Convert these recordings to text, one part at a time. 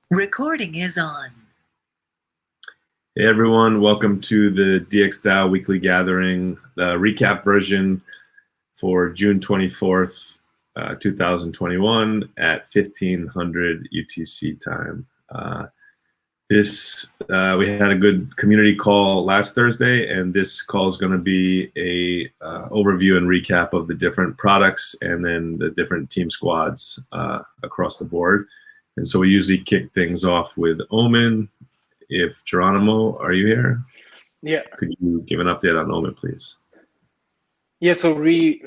Recording is on. Hey everyone, welcome to the DXdao weekly gathering, the recap version for June 24th, 2021 at 1500 UTC time. We had a good community call last Thursday, and this call is going to be a overview and recap of the different products and then the different team squads across the board. And so we usually kick things off with Omen. If Geronimo, are you here? Yeah. Could you give an update on Omen, please? Yeah. So the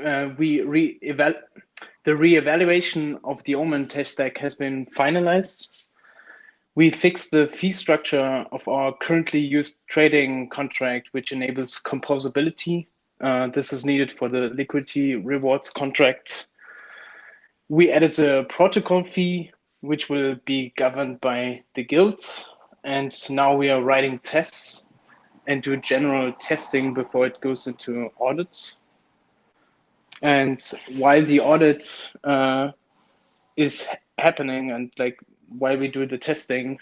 reevaluation of the Omen test stack has been finalized. We fixed the fee structure of our currently used trading contract, which enables composability. This is needed for the liquidity rewards contract. We added a protocol fee, which will be governed by the guilds. And now we are writing tests and do general testing before it goes into audits. And while the audit is happening and while we do the testing,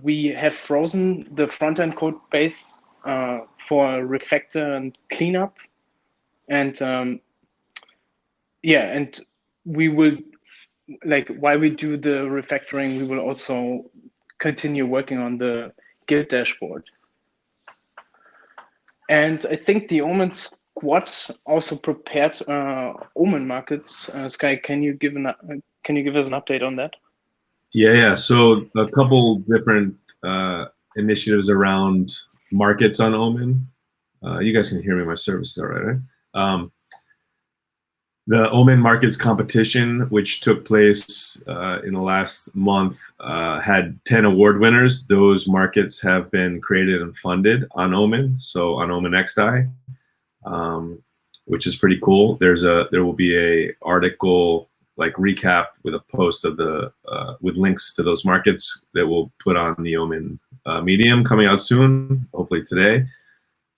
we have frozen the front-end code base for refactor and cleanup. And and we will, while we do the refactoring, we will also continue working on the guild dashboard. And I think the Omen squad also prepared Omen markets. Sky, can you give us an update on that? Yeah. So a couple different initiatives around markets on Omen. You guys can hear me. My service is all right, right? The Omen Markets competition, which took place in the last month, had 10 award winners. Those markets have been created and funded on Omen, so on Omen DXdao, which is pretty cool. There will be a article recap with a post of the with links to those markets that we'll put on the Omen Medium coming out soon, hopefully today.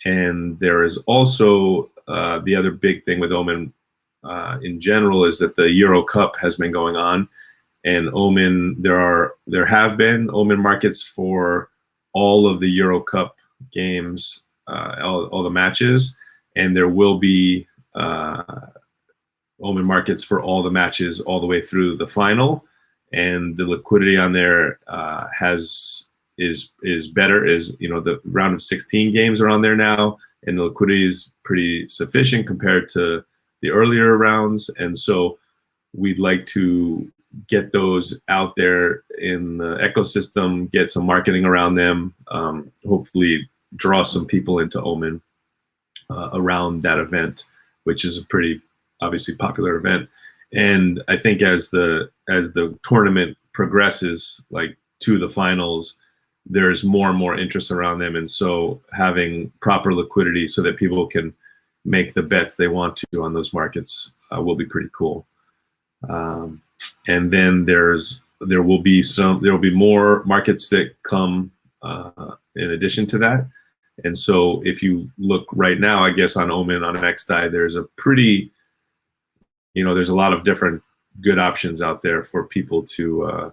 And there is also the other big thing with Omen in general is that the Euro Cup has been going on, and Omen there have been Omen markets for all of the Euro Cup games, all the matches, and there will be Omen markets for all the matches all the way through the final, and the liquidity on there is better. The round of 16 games are on there now, and the liquidity is pretty sufficient compared to the earlier rounds, and so we'd like to get those out there in the ecosystem, get some marketing around them, hopefully draw some people into Omen around that event, which is a pretty obviously popular event. And I think as the tournament progresses to the finals, there's more and more interest around them, and so having proper liquidity so that people can make the bets they want to on those markets will be pretty cool. And then there will be more markets that come in addition to that. And so if you look right now, I guess on Omen on DXdao, there's a pretty, there's a lot of different good options out there for people to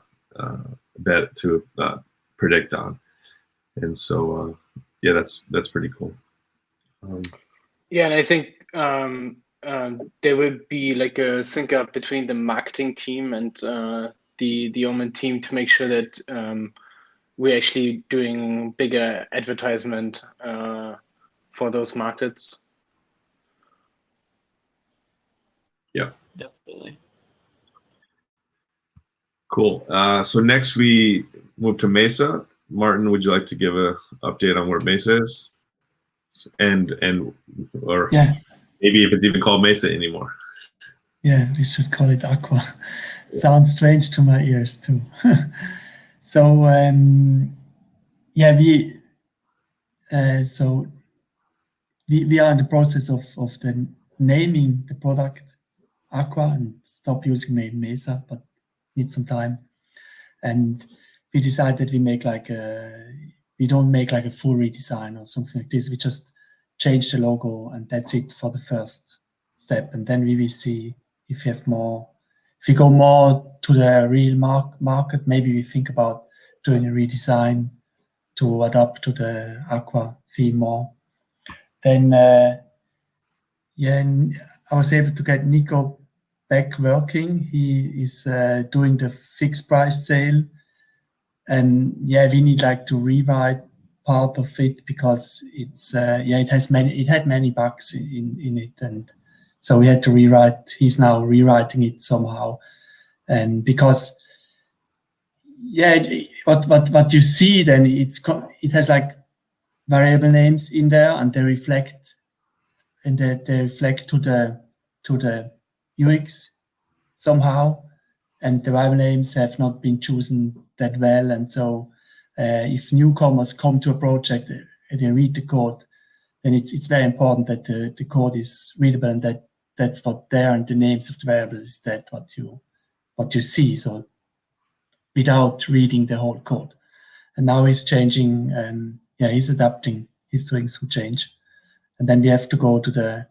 predict on. And so yeah, that's pretty cool. Yeah, and I think there will be a sync up between the marketing team and the Omen team to make sure that we're actually doing bigger advertisement for those markets. Yeah, definitely. Cool. So next we move to Mesa. Martin, would you like to give an update on where Mesa is? Or yeah, maybe if it's even called Mesa anymore. Yeah, we should call it Aqua. Sounds strange to my ears too. So yeah, we are in the process of the naming the product Aqua and stop using name Mesa, but need some time. And we decided we don't make a full redesign or something like this. We just change the logo and that's it for the first step. And then we will see if we have more if we go more to the real market, maybe we think about doing a redesign to adapt to the Aqua theme more. Then, I was able to get Nico back working. He is doing the fixed price sale, and we need like to rewrite part of it because it's it had many bugs in it, and so we had to rewrite. He's now rewriting it somehow, and because what you see then it has like variable names in there, and they reflect to the UX somehow, and the variable names have not been chosen that well, and so if newcomers come to a project and they read the code, then it's very important that the code is readable, and that's what there, and the names of the variables is that what you see, so without reading the whole code. And now he's changing, he's adapting, he's doing some change. And then we have to go to the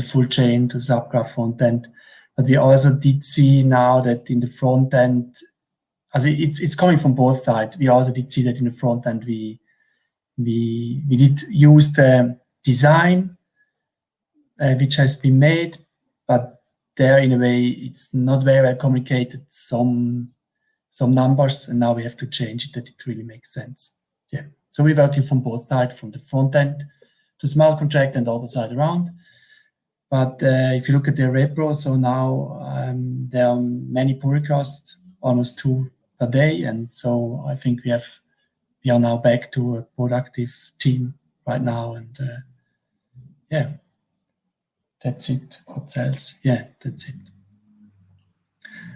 full chain, to subgraph front end. But we also did see now that in the front end, as it's coming from both sides, we also did see that in the front end we did use the design which has been made, but there in a way it's not very well communicated, some numbers, and now we have to change it that it really makes sense. Yeah. So we're working from both sides, from the front end to smart contract and the other side around. But if you look at the repro, so now there are many pull requests, almost 2 per day, and so I think we are now back to a productive team right now, and that's it. What else? Yeah, that's it.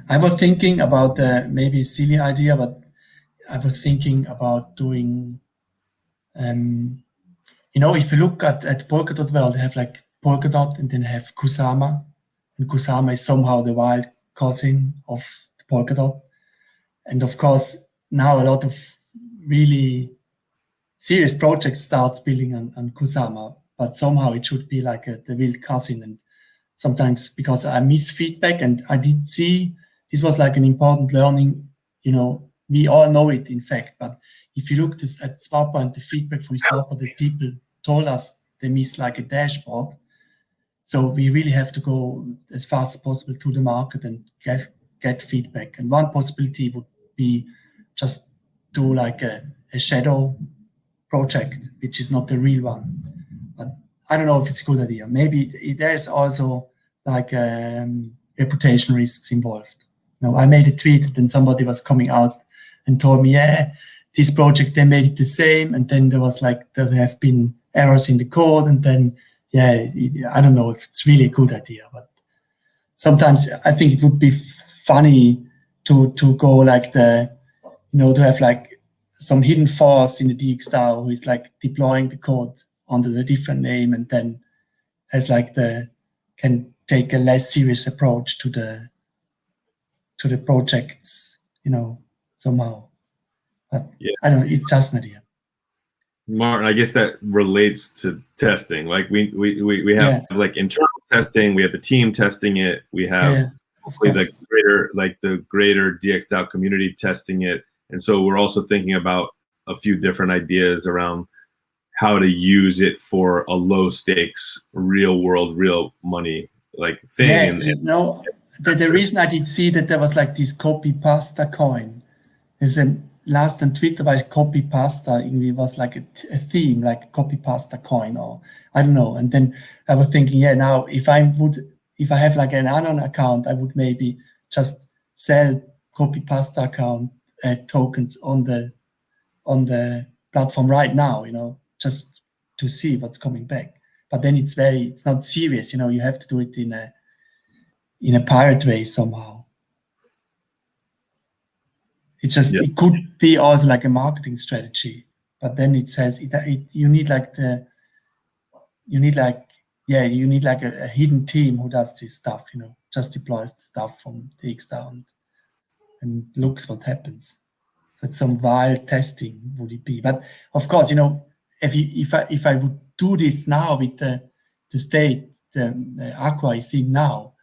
I was thinking about maybe a silly idea, but I was thinking about doing, if you look at Polkadot world, they have like Polkadot and then have Kusama, and Kusama is somehow the wild cousin of the Polkadot. And of course, now a lot of really serious projects start building on Kusama, but somehow it should be like the wild cousin. And sometimes because I miss feedback, and I did see this was like an important learning, we all know it in fact, but if you look at Swapper and the feedback from Swapper, the people told us they missed like a dashboard. So we really have to go as fast as possible to the market and get feedback. And one possibility would be just do like a shadow project, which is not the real one. But I don't know if it's a good idea. Maybe there's also like reputation risks involved. I made a tweet, and then somebody was coming out and told me, this project, they made it the same, and then there have been errors in the code, and then, I don't know if it's really a good idea, but sometimes I think it would be funny to go like to have like some hidden force in the DXdao who is like deploying the code under a different name, and then has like can take a less serious approach to the projects, somehow. But I don't know, it's just an idea. Martin, I guess that relates to testing. Like we have like internal testing, we have the team testing it, we have hopefully the greater DXdao community testing it, and so we're also thinking about a few different ideas around how to use it for a low stakes, real world, real money like thing. The reason I did see that there was like this copy pasta coin. There's last on Twitter by copy pasta, it was like a theme, like copy pasta coin, or I don't know. And then I was thinking, now if I have like an Anon account, I would maybe just sell copy pasta account tokens on the platform right now, just to see what's coming back. But then it's not serious, you have to do it in a pirate way somehow. It could be also like a marketing strategy, but then it says you need like a hidden team who does this stuff, just deploys the stuff from DXdao and looks what happens. So it's some wild testing would it be? But of course, if I would do this now with the state the Aqua is in now,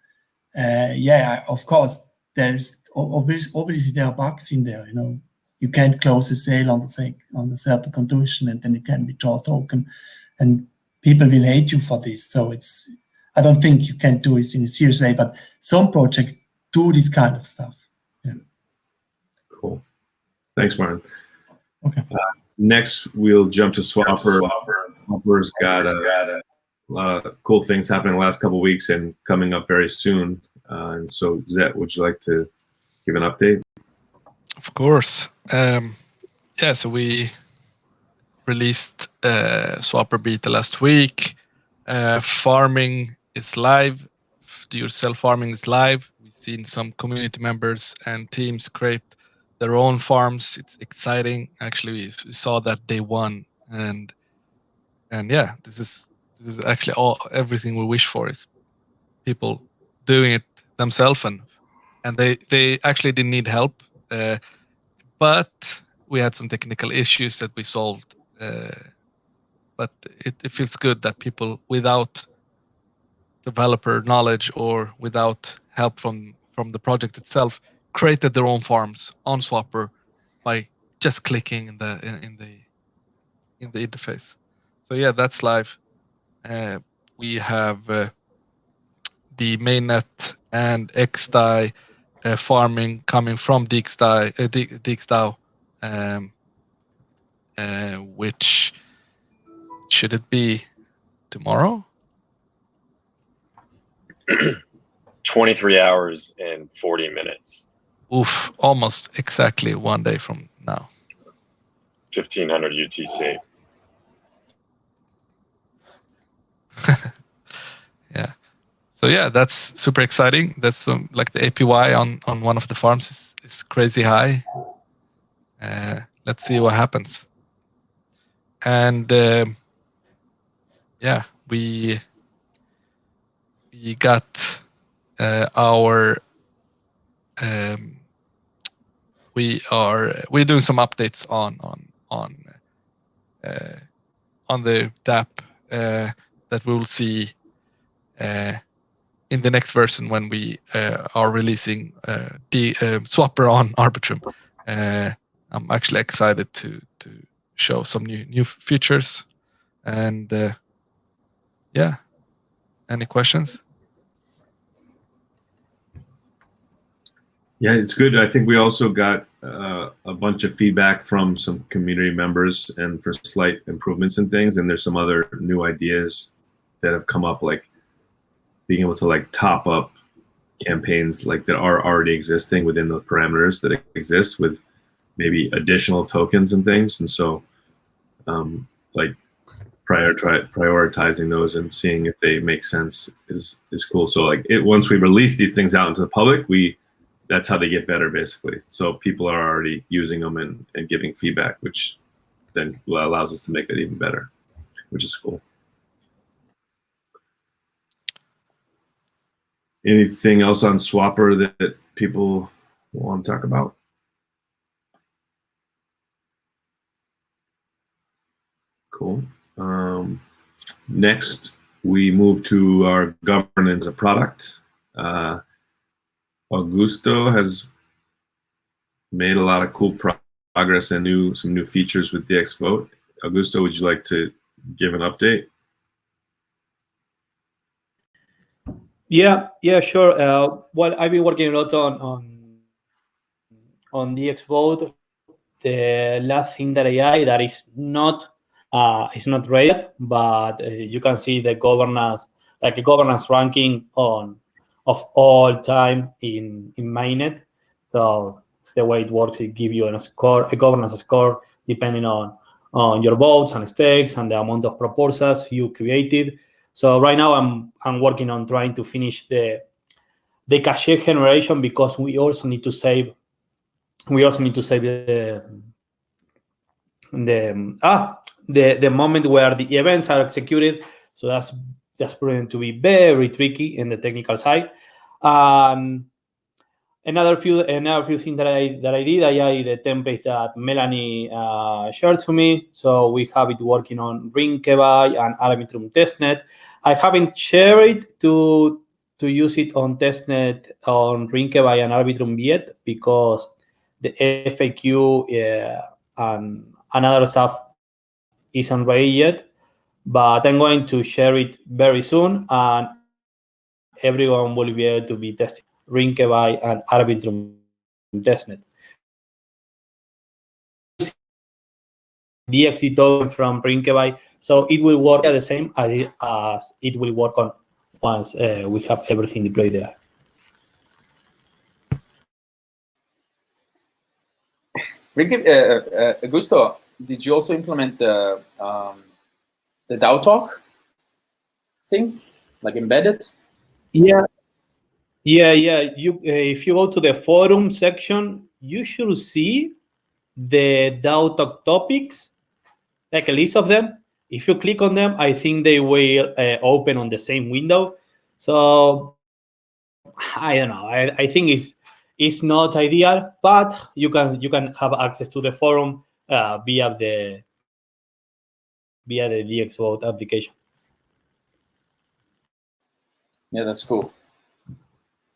of course there's obviously there are bugs in there. You can't close a sale on the certain condition, and then you can withdraw token, and people will hate you for this. So I don't think you can do it in a serious way, but some projects do this kind of stuff. Yeah. Cool. Thanks, Martin. Okay. Next, we'll jump to Swapper. Swapper's got a lot of cool things happening the last couple of weeks and coming up very soon. And so, Zet, would you like to give an update? Of course. So we released Swapper beta last week. Farming is live. Do-yourself farming is live. We've seen some community members and teams create their own farms. It's exciting. Actually, we saw that day one, and yeah, this is actually everything we wish for is people doing it themselves, and they actually didn't need help, but we had some technical issues that we solved. But it feels good that people without developer knowledge or without help from the project itself created their own farms on Swapper by just clicking in the interface. So yeah, that's live. We have the mainnet and DXdao farming coming from DXdao, which should it be tomorrow? 23 hours and 40 minutes. Oof, almost exactly 1 day from now. 1500 UTC. Yeah. So yeah, that's super exciting. That's like the APY on one of the farms is crazy high. Let's see what happens. And yeah, we got our we're doing some updates on the DApp that we will see in the next version when we are releasing the Swapper on Arbitrum. I'm actually excited to show some new features. And yeah, any questions? Yeah, it's good. I think we also got a bunch of feedback from some community members and for slight improvements and things. And there's some other new ideas that have come up, like being able to like top up campaigns like that are already existing within the parameters that exist with maybe additional tokens and things. And so like prioritizing those and seeing if they make sense is cool. So like once we release these things out into the public, that's how they get better, basically. So people are already using them and giving feedback, which then allows us to make it even better, which is cool. Anything else on Swapper that people want to talk about? Cool. Next, we move to our governance of product. Augusto has made a lot of cool progress and some new features with DXvote. Augusto, would you like to give an update? Yeah, sure. Well, I've been working a lot on DXvote. The last thing that that is not ready yet, but you can see the governance, like a governance ranking of all time in mainnet. So the way it works, it gives you a governance score depending on your votes and stakes and the amount of proposals you created. So right now I'm working on trying to finish the cache generation, because we also need to save the moment where the events are executed. So that's proven to be very tricky in the technical side. Another few things that I did, I added the template that Melanie shared to me. So we have it working on Ring Kebab and Arbitrum testnet. I haven't shared it to to use it on testnet on Rinkeby and Arbitrum yet because the FAQ and other stuff isn't ready yet. But I'm going to share it very soon, and everyone will be able to be testing Rinkeby and Arbitrum testnet. DXd token from Rinkeby, so it will work the same as it will work on once we have everything deployed there. Augusto, did you also implement the DAO talk thing, like embedded? Yeah. You, if you go to the forum section, you should see the DAO talk topics, like a list of them. If you click on them, I think they will open on the same window. So I don't know. I think it's not ideal, but you can have access to the forum via the DXvote application. Yeah, that's cool.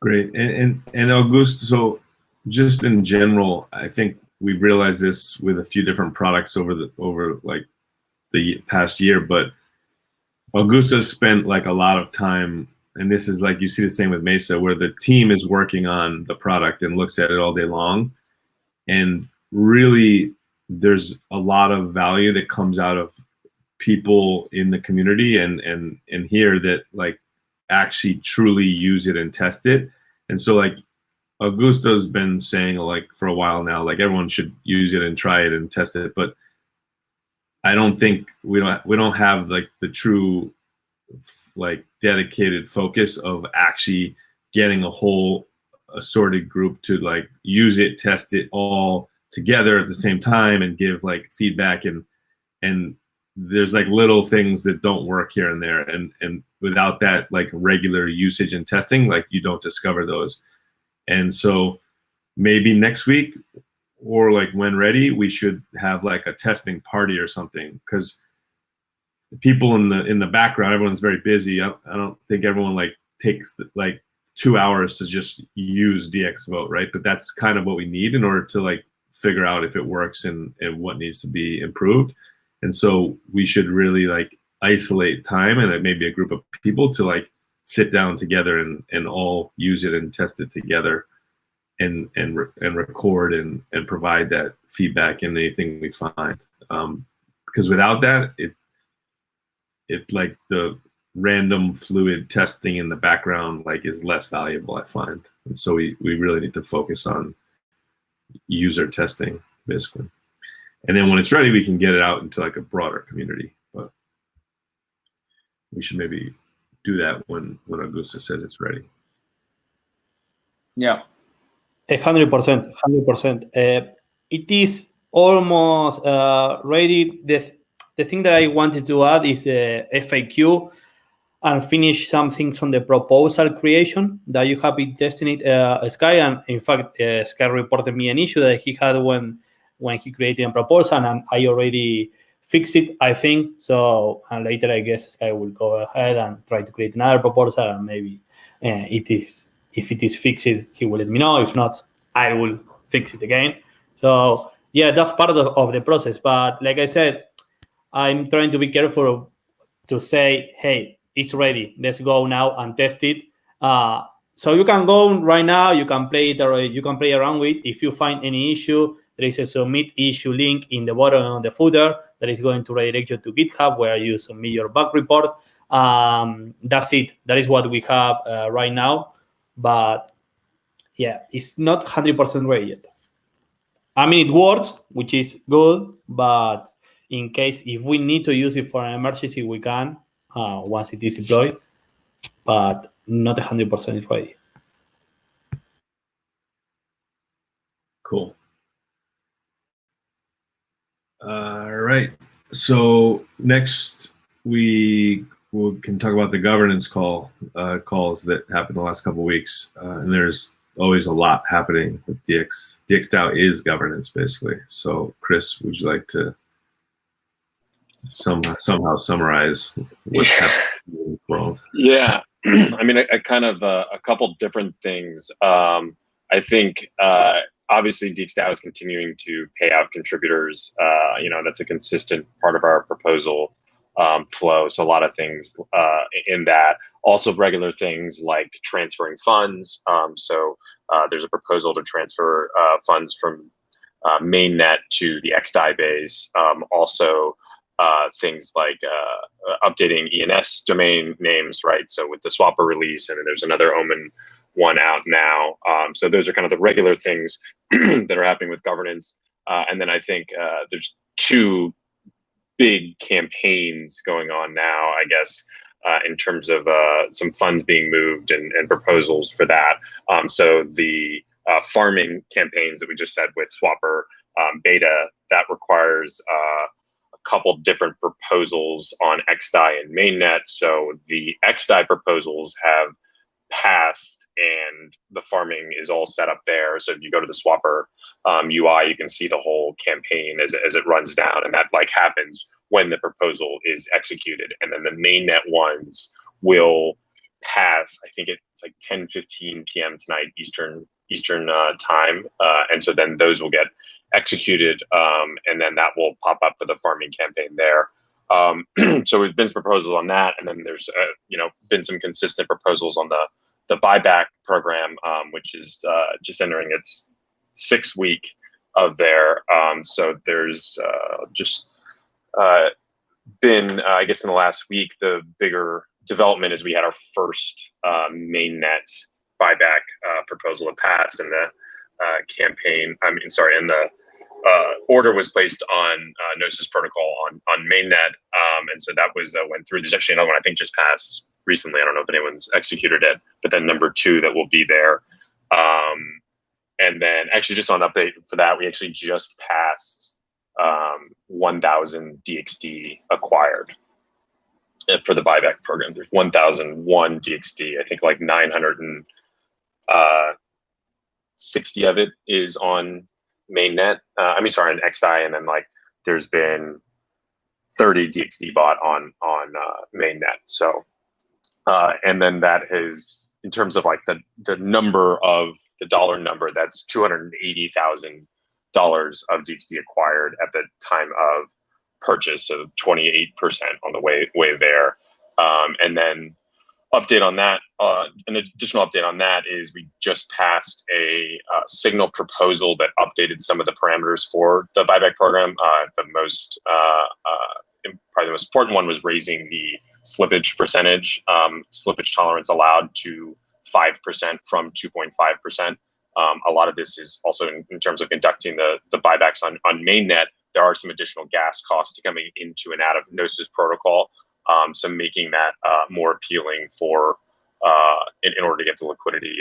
Great. And Augusto, so just in general, I think we've realized this with a few different products over like the past year, but Augusto spent like a lot of time, and this is like you see the same with Mesa, where the team is working on the product and looks at it all day long, and really there's a lot of value that comes out of people in the community and here that like actually truly use it and test it. And so like Augusto's been saying like for a while now, like everyone should use it and try it and test it, but I don't think we don't have like the true like dedicated focus of actually getting a whole assorted group to like use it, test it all together at the same time and give like feedback, and there's like little things that don't work here and there, and without that like regular usage and testing, like you don't discover those. And so maybe next week or like when ready, we should have like a testing party or something, because people in the background, everyone's very busy. I don't think everyone like takes like 2 hours to just use DXvote, right? But that's kind of what we need in order to like figure out if it works and what needs to be improved. And so we should really like isolate time and maybe a group of people to like sit down together and all use it and test it together and record and provide that feedback in anything we find. Because without that, it like the random fluid testing in the background like is less valuable, I find. And so we really need to focus on user testing basically. And then when it's ready, we can get it out into like a broader community. But we should maybe do that when Augusto says it's ready. Yeah. 100%. 100%. It is almost ready. The thing that I wanted to add is the FAQ and finish some things on the proposal creation that you have been testing it, Sky. And in fact, Sky reported me an issue that he had when he created a proposal, and I already fixed it, I think. So and later, I guess Sky will go ahead and try to create another proposal, and maybe if it is fixed, he will let me know. If not, I will fix it again. So yeah, that's part of the process. But like I said, I'm trying to be careful to say, hey, it's ready. Let's go now and test it. So you can go right now. You can play it, or you can play around with it. If you find any issue, there is a submit issue link in the bottom of the footer that is going to redirect you to GitHub, where you submit your bug report. That's it. That is what we have right now. But yeah, it's not 100% ready yet. I mean, it works, which is good, but in case if we need to use it for an emergency, we can once it is deployed, but not 100% ready. Cool. All right. So next we can talk about the governance calls that happened the last couple of weeks, and there's always a lot happening with DXdao is governance basically. So Chris, would you like to somehow summarize what's happening in the world? Yeah. I mean, a kind of a couple different things. I think obviously DXdao is continuing to pay out contributors. That's a consistent part of our proposal flow. So a lot of things in that. Also regular things like transferring funds. So there's a proposal to transfer funds from mainnet to the XDAI base. Also things like updating ENS domain names, right? So with the swapper release, and then there's another Omen one out now. So those are kind of the regular things that are happening with governance. And then I think there's two big campaigns going on now, I guess, in terms of some funds being moved and proposals for that. So the farming campaigns that we just said with Swapper beta, that requires a couple different proposals on XDAI and mainnet. So the XDAI proposals have passed and the farming is all set up there. So if you go to the Swapper UI, you can see the whole campaign as it runs down, and that like happens when the proposal is executed. And then the mainnet ones will pass, I think it's like 10:15 p.m. tonight Eastern time, and so then those will get executed, and then that will pop up for the farming campaign there. So there's been some proposals on that, and then there's been some consistent proposals on the buyback program, which is just entering its 6th week of there. So there's just been, I guess, in the last week, the bigger development is we had our first mainnet buyback proposal to pass, and the campaign. And the order was placed on Gnosis protocol on mainnet, and so that was went through. There's actually another one I think just passed recently. I don't know if anyone's executed it, but then number 2 that will be there. And then actually just on update for that, we actually just passed 1,000 DXD acquired for the buyback program. There's 1,001 DXD. I think like 960 of it is on mainnet. On XDAI, and then like there's been 30 DXD bought on mainnet. So and then that is, in terms of like the number of the dollar number, that's $280,000 of DXD acquired at the time of purchase, of 28% on the way there. And then update on that, an additional update on that is we just passed a signal proposal that updated some of the parameters for the buyback program. Probably the most important one was raising the slippage percentage, slippage tolerance allowed to 5% from 2.5%. A lot of this is also in terms of conducting the buybacks on mainnet. There are some additional gas costs coming into and out of Gnosis protocol, so making that more appealing for in order to get the liquidity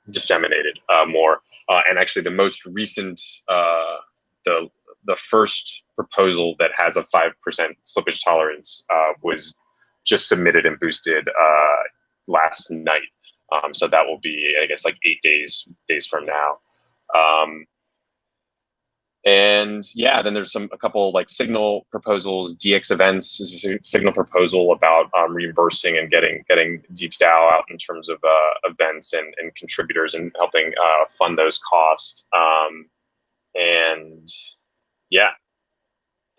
disseminated more. And actually, the most recent, the first proposal that has a 5% slippage tolerance was just submitted and boosted last night. So that will be, I guess, like 8 days from now. And yeah, then there's a couple like signal proposals. DX events is a signal proposal about reimbursing and getting DXdao out in terms of events and contributors and helping fund those costs. And yeah, I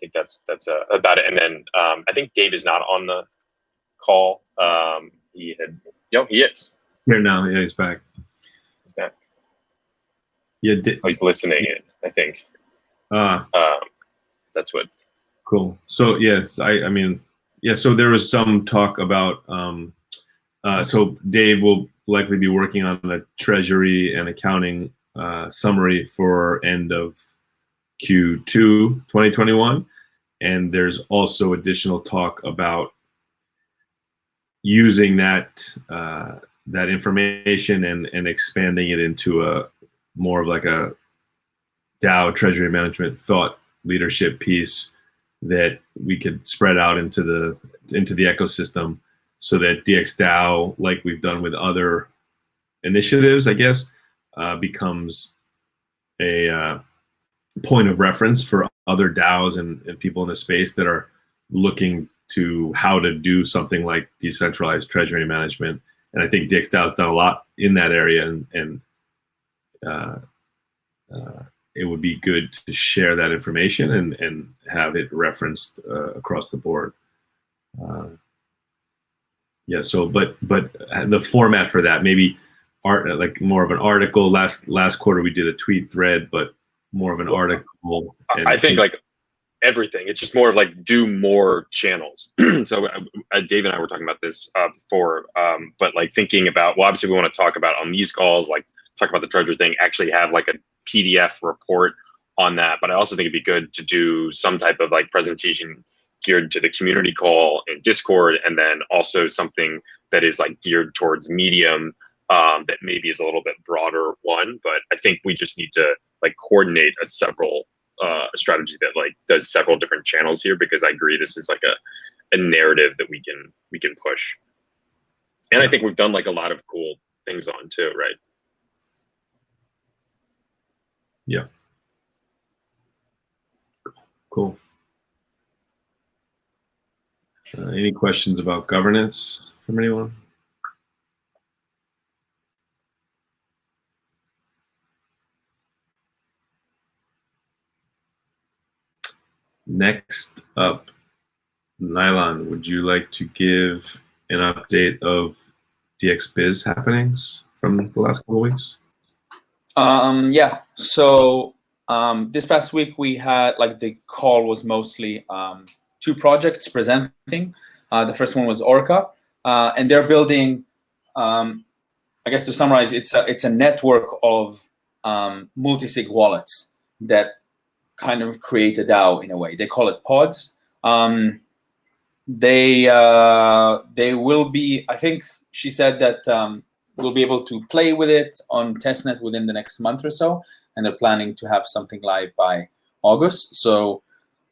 think that's about it. And then I think Dave is not on the call. He is here now. Yeah, he's back. Yeah, he's listening in, I think. That's what. Cool. So yes, I mean, yeah. So there was some talk about. So Dave will likely be working on the treasury and accounting summary for end of Q2 2021, and there's also additional talk about using that information and expanding it into a more of like a DAO treasury management thought leadership piece that we could spread out into the ecosystem, so that DXdao, like we've done with other initiatives, I guess, becomes a point of reference for other DAOs and people in the space that are looking to how to do something like decentralized treasury management. And I think DXdao has done a lot in that area, and it would be good to share that information and have it referenced across the board. Yeah. So, but the format for that, maybe like more of an article. Last quarter we did a tweet thread, but more of an article. I think like everything. It's just more of like do more channels. So Dave and I were talking about this before, but like thinking about, well, obviously we want to talk about on these calls, like talk about the treasure thing, actually have like a PDF report on that. But I also think it'd be good to do some type of like presentation geared to the community call in Discord, and then also something that is like geared towards Medium, that maybe is a little bit broader one. But I think we just need to like coordinate a strategy that like does several different channels here, because I agree this is like a narrative that we can push. And I think we've done like a lot of cool things on too, right? Yeah. Cool. Any questions about governance from anyone? Next up, Nylon, would you like to give an update of DXBiz happenings from the last couple of weeks? Yeah. So this past week we had, like, the call was mostly 2 projects presenting. The first one was Orca, and they're building. I guess to summarize, it's a network of multi-sig wallets that kind of create a DAO in a way. They call it pods. They will be, I think she said that we'll be able to play with it on testnet within the next month or so, and they're planning to have something live by August. So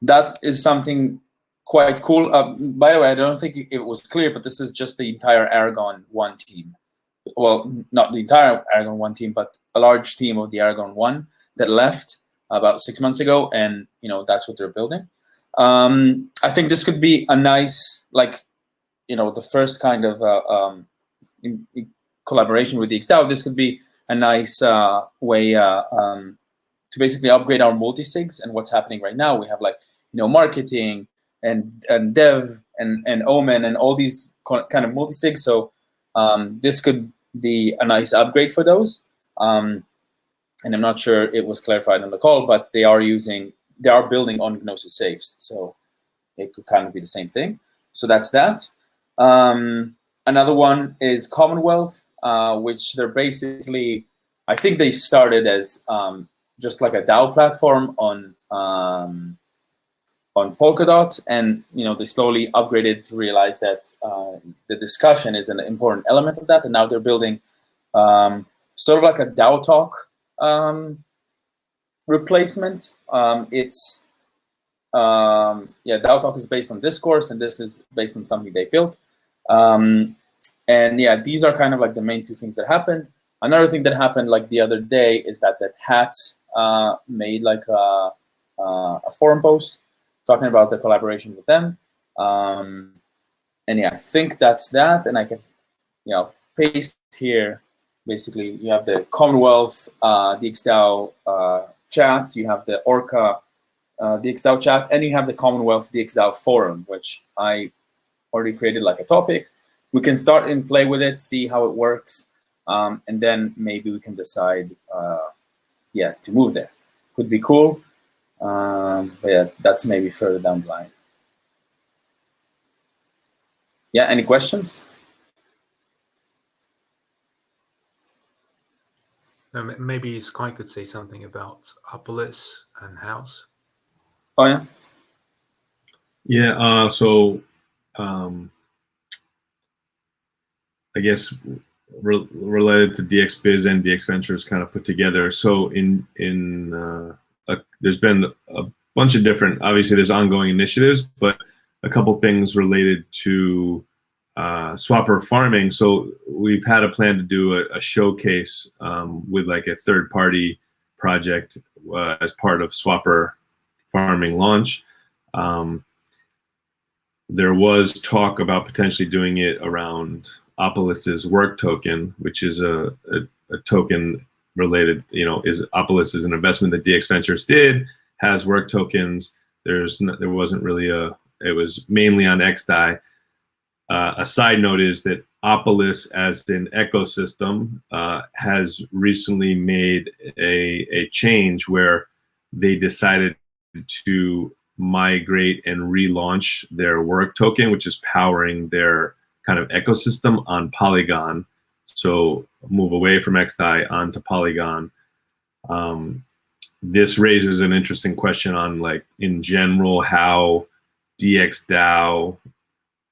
that is something quite cool. By the way, I don't think it was clear, but this is just the entire Aragon 1 team. Well, not the entire Aragon 1 team, but a large team of the Aragon 1 that left about 6 months ago, and that's what they're building. I think this could be a nice, like, the first kind of in collaboration with DXdao. This could be a nice way to basically upgrade our multi-sigs and what's happening right now. We have, like, marketing and dev and Omen and all these kind of multi-sigs. So this could be a nice upgrade for those. And I'm not sure it was clarified on the call, but they are building on Gnosis safes. So it could kind of be the same thing. So that's that. Another one is Commonwealth, which they're basically, I think they started as just like a DAO platform on Polkadot, and they slowly upgraded to realize that the discussion is an important element of that, and now they're building sort of like a DAO Talk replacement. It's DAO Talk is based on discourse, and this is based on something they built. And yeah, these are kind of like the main 2 things that happened. Another thing that happened like the other day is that Hats made like a forum post talking about the collaboration with them. And yeah, I think that's that. And I can, paste here. Basically, you have the Commonwealth DXdao chat, you have the Orca DXdao chat, and you have the Commonwealth DXdao forum, which I already created like a topic. We can start and play with it, see how it works, and then maybe we can decide, to move there. Could be cool. But yeah, that's maybe further down the line. Yeah, any questions? Maybe Sky could say something about Apolis and House. Oh, yeah? Yeah, so I guess related to DXBiz and DX Ventures kind of put together. So there's been a bunch of different, obviously there's ongoing initiatives, but a couple things related to swapper farming. So we've had a plan to do a showcase with like a third-party project as part of swapper farming launch. there was talk about potentially doing it around Opolis's work token, which is a token related, Opolis is an investment that DX Ventures did, has work tokens. There wasn't really it was mainly on XDAI. A side note is that Opolis as an ecosystem has recently made a change where they decided to migrate and relaunch their work token, which is powering their kind of ecosystem on Polygon. So move away from XDAI onto Polygon. This raises an interesting question on, like, in general, how DXdao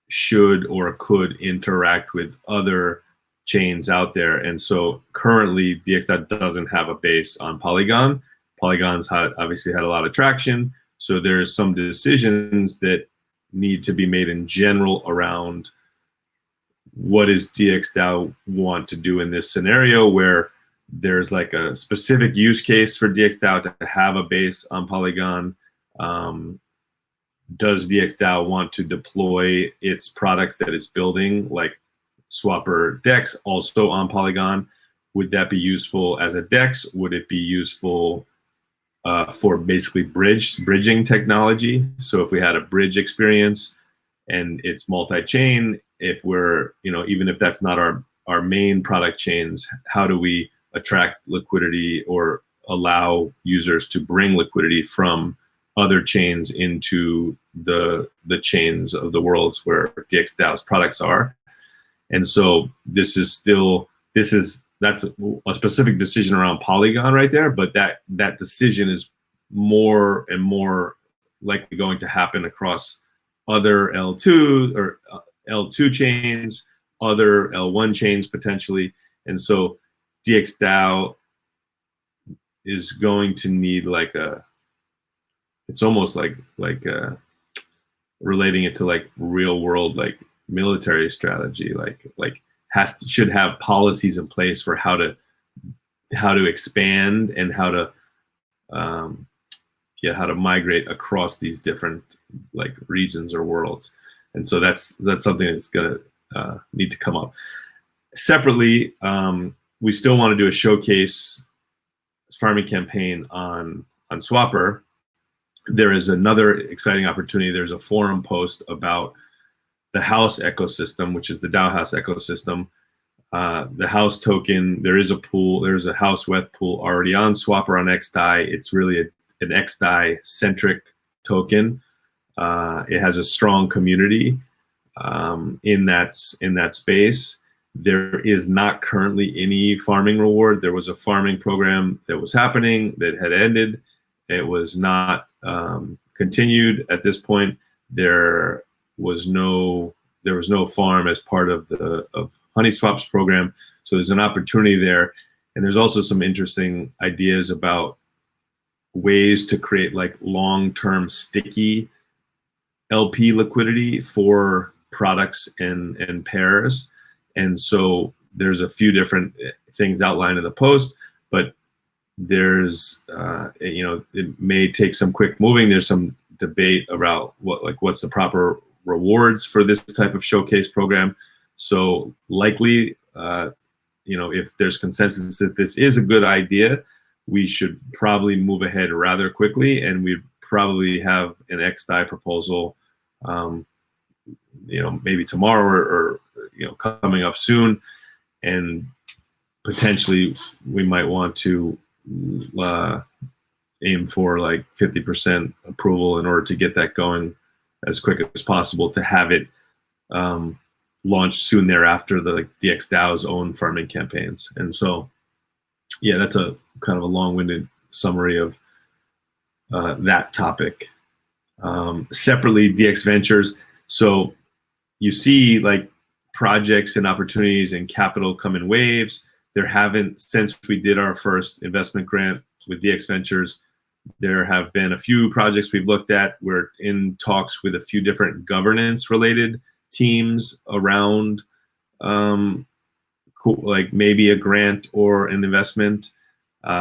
should or could interact with other chains out there. And so currently DXdao doesn't have a base on Polygon. Polygon's obviously had a lot of traction. So there's some decisions that need to be made in general around what does DXdao want to do in this scenario where there's like a specific use case for DXdao to have a base on Polygon. Does DXdao want to deploy its products that it's building, like Swapper DEX, also on Polygon? Would that be useful as a DEX? Would it be useful for basically bridging technology? So if we had a bridge experience and it's multi-chain, if we're, even if that's not our main product chains, how do we attract liquidity or allow users to bring liquidity from other chains into the chains of the worlds where DXDAO's products are? And so that's a specific decision around Polygon right there, but that decision is more and more likely going to happen across other L2 or L2 chains, other L1 chains potentially. And so DXdao is going to need it's almost like relating it to like real world, like military strategy, should have policies in place for how to expand and how to migrate across these different like regions or worlds. And so that's something that's gonna need to come up separately. We still want to do a showcase farming campaign on Swapper. There is another exciting opportunity. There's a forum post about the house ecosystem, which is the DAO house ecosystem. The house token, there is a pool, there's a house weth pool already on Swapper on XDAI. It's really an XDAI centric token. It has a strong community in that space. There is not currently any farming reward. There was a farming program that was happening that had ended. It was not continued at this point. There was no farm as part of HoneySwap's program. So there's an opportunity there. And there's also some interesting ideas about ways to create like long-term sticky LP liquidity for products and pairs. And so there's a few different things outlined in the post, but there's, it may take some quick moving. There's some debate about what's the proper rewards for this type of showcase program. So likely, if there's consensus that this is a good idea, we should probably move ahead rather quickly, and we'd probably have an XDAI proposal, maybe tomorrow or coming up soon, and potentially we might want to aim for like 50% approval in order to get that going as quick as possible, to have it launched soon thereafter the DXDAO's own farming campaigns. And so, yeah, that's a kind of a long-winded summary of that topic. Separately, DX Ventures. So you see like projects and opportunities and capital come in waves. There haven't, since we did our first investment grant with DX Ventures, there have been a few projects we've looked at. We're in talks with a few different governance-related teams around like maybe a grant or an investment.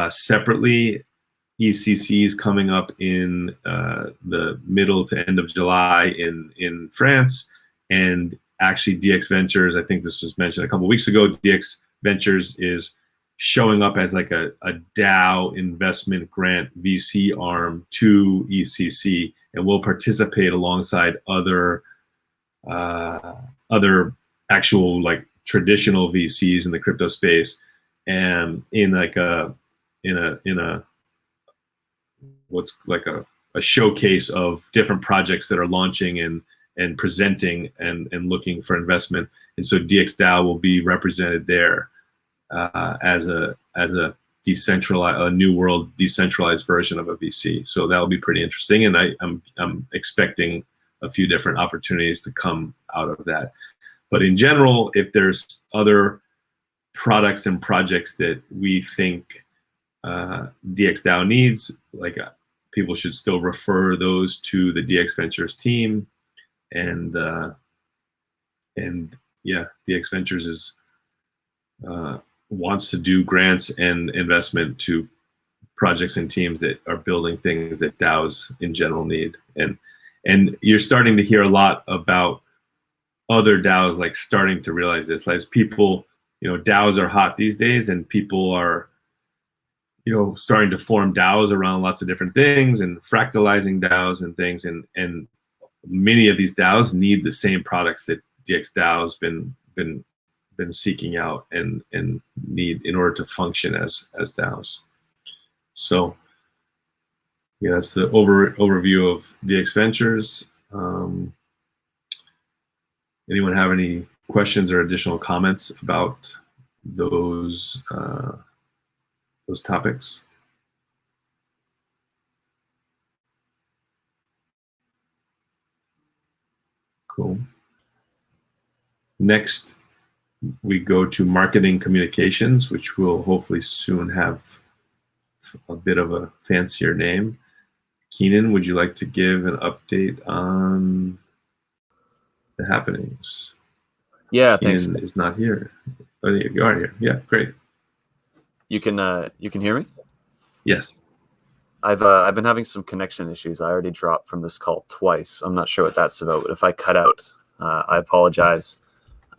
Separately, ECCs coming up in the middle to end of July in France. And actually DX Ventures, I think this was mentioned a couple of weeks ago, DX Ventures is showing up as like a DAO investment grant VC arm to ECC, and will participate alongside other actual like traditional VCs in the crypto space, and in like a what's like a showcase of different projects that are launching and presenting and looking for investment. And so DXdao will be represented there as a decentralized, a new world decentralized version of a VC. So that'll be pretty interesting, and I'm expecting a few different opportunities to come out of that. But in general, if there's other products and projects that we think DXdao needs, like people should still refer those to the DX Ventures team, and yeah, DX Ventures is wants to do grants and investment to projects and teams that are building things that DAOs in general need. And you're starting to hear a lot about other DAOs like starting to realize this. As people, DAOs are hot these days, and people are, starting to form DAOs around lots of different things and fractalizing DAOs and things. And many of these DAOs need the same products that DXdao has been seeking out and need in order to function as DAOs. So yeah, that's the overview of DX Ventures. Anyone have any questions or additional comments about those topics? Cool. Next, we go to marketing communications, which will hopefully soon have a bit of a fancier name. Keenan, would you like to give an update on the happenings? Yeah, Keenan thanks. is not here. Oh, you are here. Yeah, great. You can hear me? Yes. I've been having some connection issues. I already dropped from this call twice. I'm not sure what that's about, but if I cut out, I apologize.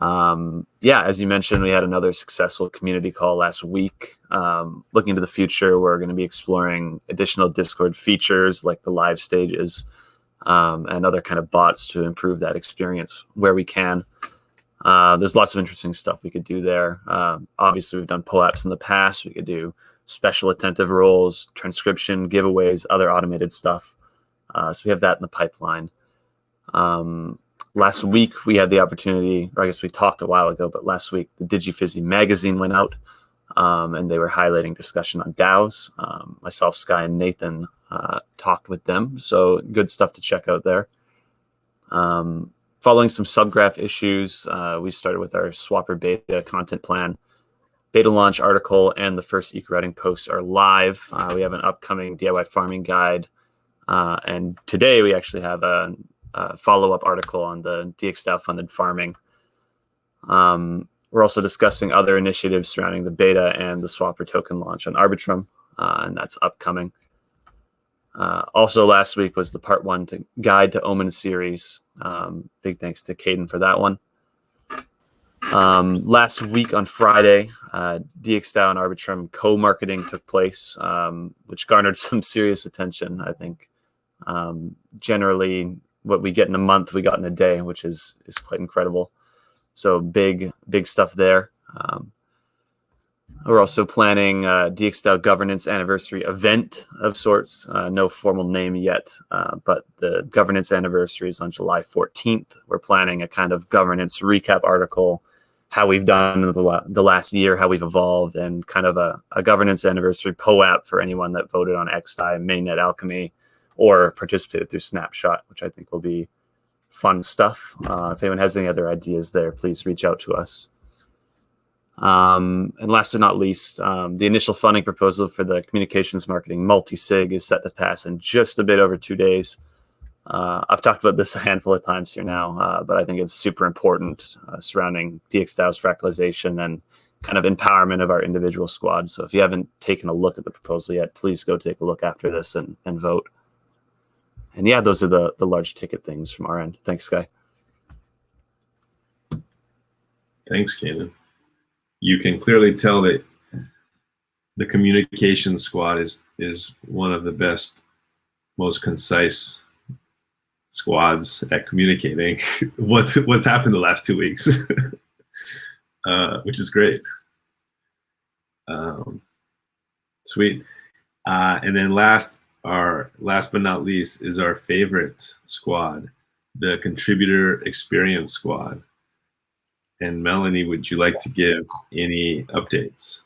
Yeah, as you mentioned, we had another successful community call last week. Looking into the future, we're going to be exploring additional Discord features like the live stages and other kind of bots to improve that experience where we can. There's lots of interesting stuff we could do there. Obviously, we've done POAPs in the past. We could do special attentive roles, transcription, giveaways, other automated stuff. So we have that in the pipeline. Last week, we had the opportunity, or I guess we talked a while ago, but last week, the DigiFizzy magazine went out, and they were highlighting discussion on DAOs. Myself, Sky, and Nathan talked with them, so good stuff to check out there. Following some subgraph issues, we started with our Swapper beta content plan. Beta launch article and the first eco-routing posts are live. We have an upcoming DIY farming guide, and today we actually have a follow-up article on the DXdao funded farming. We're also discussing other initiatives surrounding the beta and the Swapper token launch on Arbitrum, and that's upcoming. Also last week was the part 1 guide to Omen series. Big thanks to Caden for that one. Last week on Friday, DXdao and Arbitrum co-marketing took place, which garnered some serious attention, I think. Generally, what we get in a month, we got in a day, which is quite incredible. So big stuff there. We're also planning a DXdao governance anniversary event of sorts. No formal name yet, but the governance anniversary is on July 14th. We're planning a kind of governance recap article, how we've done in the last year, how we've evolved, and kind of a governance anniversary POAP for anyone that voted on XDAI, Mainnet Alchemy, or participated through Snapshot, which I think will be fun stuff. If anyone has any other ideas there, please reach out to us. And last but not least, the initial funding proposal for the communications marketing multi-sig is set to pass in just a bit over 2 days. I've talked about this a handful of times here now, but I think it's super important surrounding DXDAO's fractalization and kind of empowerment of our individual squads. So if you haven't taken a look at the proposal yet, please go take a look after this and vote. And yeah, those are the large ticket things from our end. Thanks, Sky. Thanks, Kanan. You can clearly tell that the communication squad is one of the best, most concise squads at communicating what's happened the last 2 weeks, which is great. Sweet. And then last but not least is our favorite squad, the contributor experience squad. And Melanie, would you like to give any updates?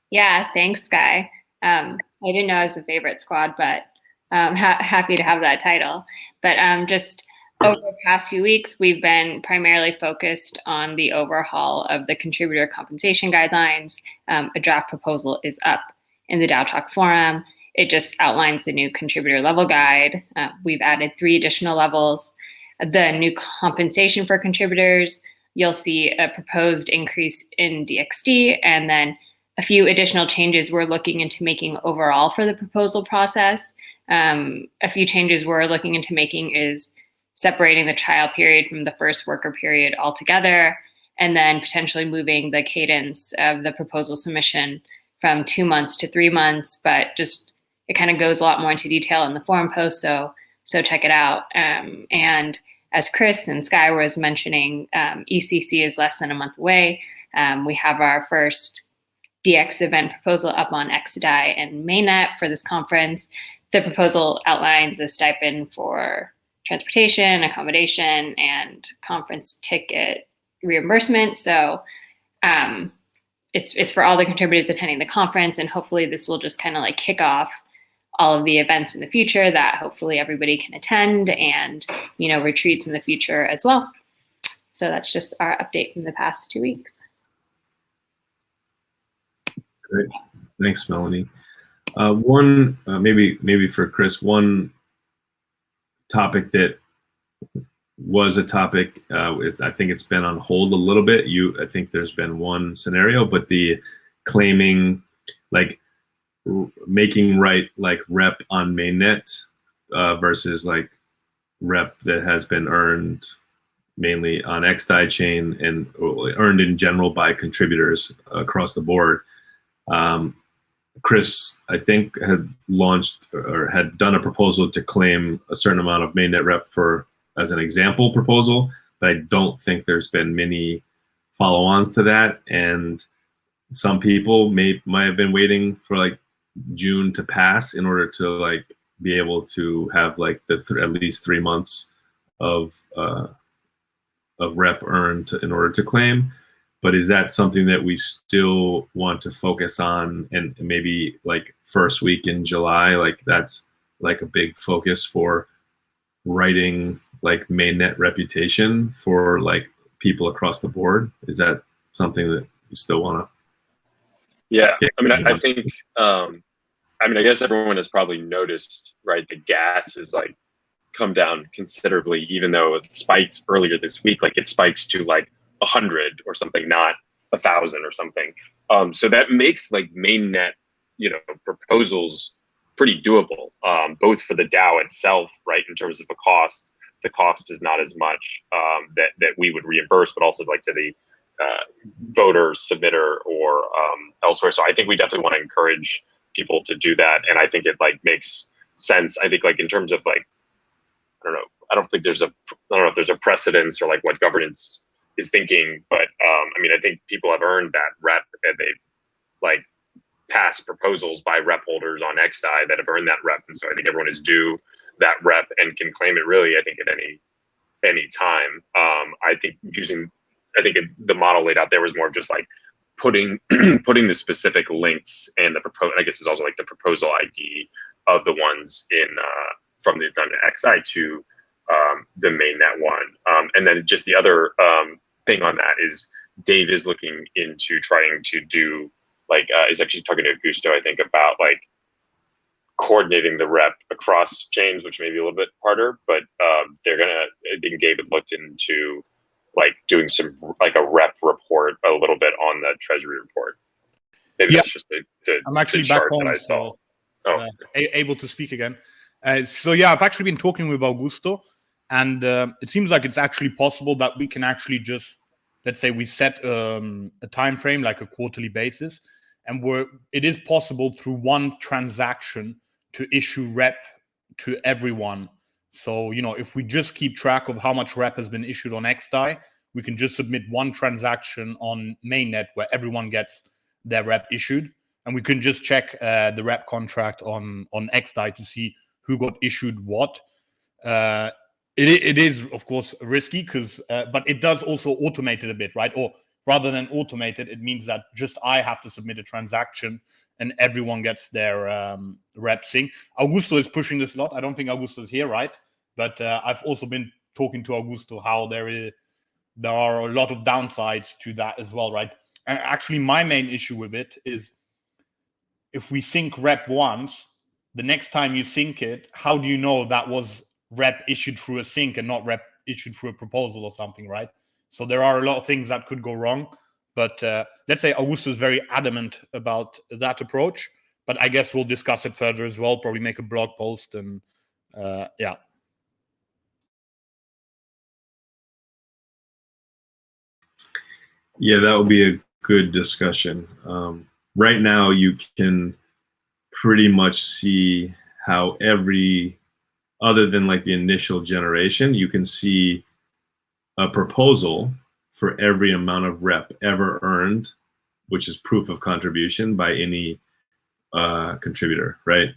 Yeah, thanks, Sky. I didn't know it was a favorite squad, but happy to have that title. But just over the past few weeks, we've been primarily focused on the overhaul of the contributor compensation guidelines. A draft proposal is up in the DAO Talk forum. It just outlines the new contributor level guide. We've added 3 additional levels. The new compensation for contributors, you'll see a proposed increase in DXD, and then a few additional changes we're looking into making overall for the proposal process. A few changes we're looking into making is separating the trial period from the first worker period altogether, and then potentially moving the cadence of the proposal submission from 2 months to 3 months. But just it kind of goes a lot more into detail in the forum post, so check it out. And as Chris and Sky was mentioning, ECC is less than a month away. We have our first DX event proposal up on DXdao and mainnet for this conference. The proposal outlines a stipend for transportation, accommodation, and conference ticket reimbursement. So it's for all the contributors attending the conference, and hopefully this will just kind of like kick off all of the events in the future that hopefully everybody can attend, and retreats in the future as well. So that's just our update from the past 2 weeks. Great, thanks, Melanie. One maybe for Chris, one topic that was a topic I think it's been on hold a little bit. I think there's been one scenario, but the claiming like making right like rep on mainnet versus like rep that has been earned mainly on DXdao chain and earned in general by contributors across the board. Chris, I think, had launched or had done a proposal to claim a certain amount of mainnet rep as an example proposal, but I don't think there's been many follow-ons to that. And some people might have been waiting for like June to pass in order to like be able to have like at least 3 months of rep earned in order to claim. But is that something that we still want to focus on, and maybe like first week in July, like that's like a big focus for writing like mainnet reputation for like people across the board? Is that something that you still want to? Yeah, I mean, I think, I guess everyone has probably noticed, right? The gas is like come down considerably, even though it spiked earlier this week. Like it spikes to like 100 or something, not 1,000 or something. So that makes like mainnet, proposals pretty doable, both for the DAO itself, right? In terms of a cost, the cost is not as much that we would reimburse, but also like to the voter, submitter, or elsewhere. So I think we definitely want to encourage people to do that, and I think it like makes sense. I think like in terms of like, I don't know if there's a precedence or like what governance is thinking, but I think people have earned that rep, and they've like passed proposals by rep holders on DXdao that have earned that rep, and so I think everyone is due that rep and can claim it really, I think, at any time. I think the model laid out there was more of just like putting the specific links and I guess it's also like the proposal ID of the ones from the DXdao to the mainnet one. And then just the other thing on that is Dave is looking into trying to do like is actually talking to Augusto, I think, about like coordinating the rep across chains, which may be a little bit harder, but I think David looked into like doing some like a rep report a little bit on the treasury report. Maybe Yeah. that's just the I'm actually the back chart home, that I saw. so, able to speak again. So yeah, I've actually been talking with Augusto, and it seems like it's actually possible that we can actually just, let's say we set a time frame like a quarterly basis, and it is possible through one transaction to issue rep to everyone. So, you know, if we just keep track of how much rep has been issued on XDAI, we can just submit one transaction on mainnet where everyone gets their rep issued, and we can just check the rep contract on XDAI to see who got issued what. It is, of course, risky but it does also automate it a bit, right? Or rather than automate it, it means that just I have to submit a transaction and everyone gets their rep sync. Augusto is pushing this a lot. I don't think Augusto is here, right? But I've also been talking to Augusto how there are a lot of downsides to that as well, right? And actually, my main issue with it is if we sync rep once, the next time you sync it, how do you know that was rep issued through a sync and not rep issued through a proposal or something, right? So there are a lot of things that could go wrong. But let's say Augusto is very adamant about that approach. But I guess we'll discuss it further as well, probably make a blog post and yeah. Yeah, that would be a good discussion. Right now, you can pretty much see how other than like the initial generation, you can see a proposal for every amount of rep ever earned, which is proof of contribution by any contributor, right?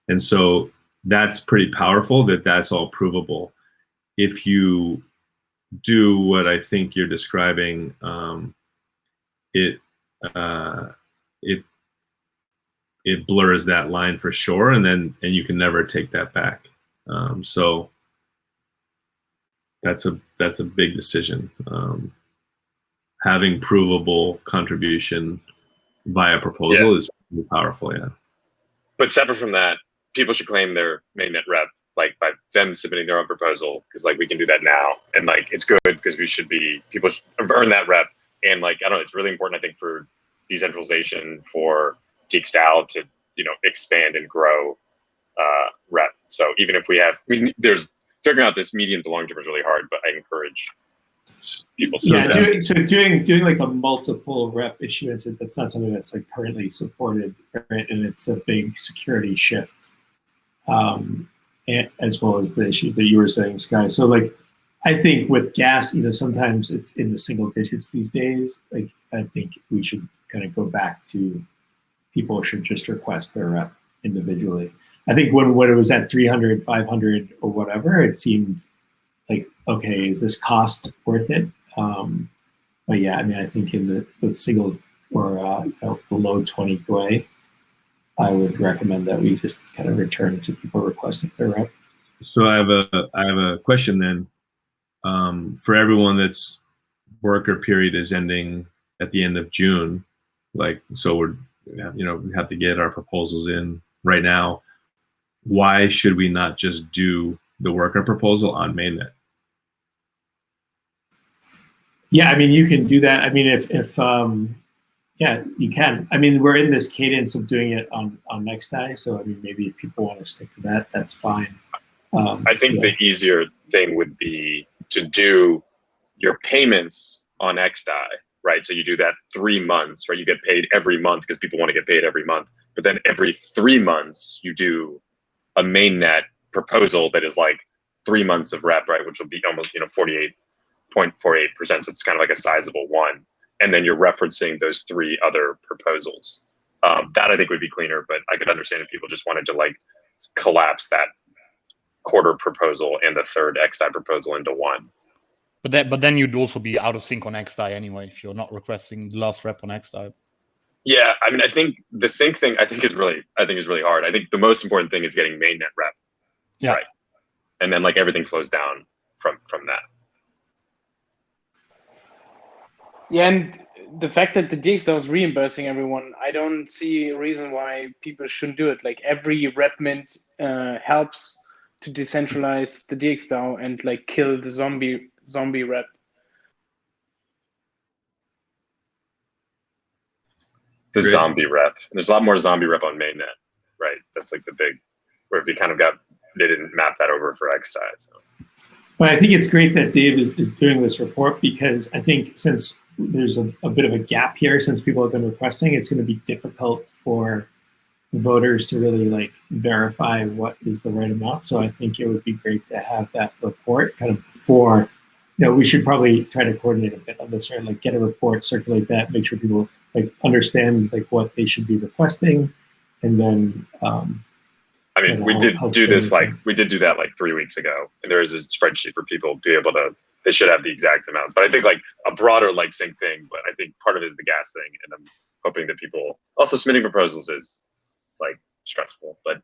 And so that's pretty powerful that's all provable. If you do what I think you're describing, it blurs that line for sure, and you can never take that back. So that's a big decision. Having provable contribution via proposal is pretty powerful, yeah. But separate from that, people should claim their mainnet rep, like by them submitting their own proposal, because like we can do that now, and like it's good because people should earn that rep, and like I don't know, it's really important I think for decentralization, for DXdao to expand and grow rep. So even if there's figuring out this medium to long term is really hard, but I encourage people. Doing like a multiple rep issuance, that's not something that's like currently supported, right? And it's a big security shift, as well as the issues that you were saying, Sky. So like, I think with gas, sometimes it's in the single digits these days. Like, I think we should kind of go back to people should just request their rep individually. I think when it was at 300, 500 or whatever, it seemed like, okay, is this cost worth it? But yeah, I mean, I think in the single or below 20 Gwei, I would recommend that we just kind of return to people requesting their rep. So I have a question then. For everyone that's worker period is ending at the end of June, like, so we have to get our proposals in right now. Why should we not just do the worker proposal on mainnet? Yeah, I mean, you can do that. I mean, if yeah, you can. I mean, we're in this cadence of doing it on NextEye, so I mean, maybe if people want to stick to that, that's fine. I think the easier thing would be to do your payments on XDAI, right? So you do that 3 months, right? You get paid every month because people want to get paid every month. But then every 3 months, you do a mainnet proposal that is like 3 months of rep, right? Which will be almost 48.48%. So it's kind of like a sizable one. And then you're referencing those 3 other proposals. That I think would be cleaner, but I could understand if people just wanted to like collapse that quarter proposal and the third XDAI proposal into one. But then you'd also be out of sync on XDAI anyway if you're not requesting the last rep on XDAI. Yeah, I mean, I think the sync thing is really hard. I think the most important thing is getting mainnet rep. Yeah. Right. And then like everything flows down from that. Yeah, and the fact that the DXdao is reimbursing everyone, I don't see a reason why people shouldn't do it. Like every rep mint helps to decentralize the DXdao and like kill the zombie rep. the Great. zombie rep. There's a lot more zombie rep on mainnet, right? That's like the big, where if you kind of they didn't map that over for XDAO. So. But I think it's great that Dave is doing this report, because I think since there's a bit of a gap here, since people have been requesting, it's going to be difficult for voters to really like verify what is the right amount. So I think it would be great to have that report kind of for, we should probably try to coordinate a bit on this, right? Like get a report, circulate that, make sure people like understand like what they should be requesting, and then I mean, we did do this we did do that like 3 weeks ago, and there is a spreadsheet for people to be able to. They should have the exact amounts, but I think like a broader like sync thing. But I think part of it is the gas thing, and I'm hoping that people also submitting proposals is like stressful, but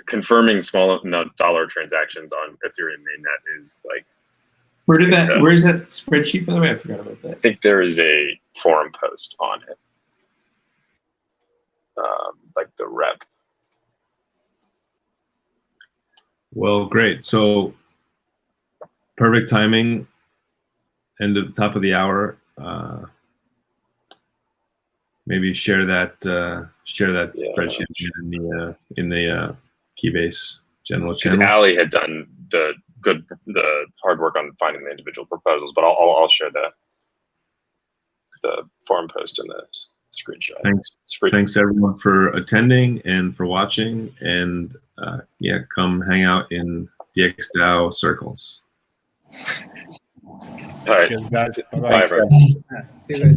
confirming small dollar transactions on Ethereum mainnet is like. Where is that spreadsheet, by the way? I forgot about that. I think there is a forum post on it, like the rep. Well, great. So perfect timing. End of top of the hour. Maybe share that spreadsheet in the Keybase general channel. Because Ali had done the hard work on finding the individual proposals, but I'll share the forum post in the screenshot. Thanks everyone for attending and for watching, and come hang out in DXdao circles. All right, Cheers, guys. Bye, everyone. See you guys.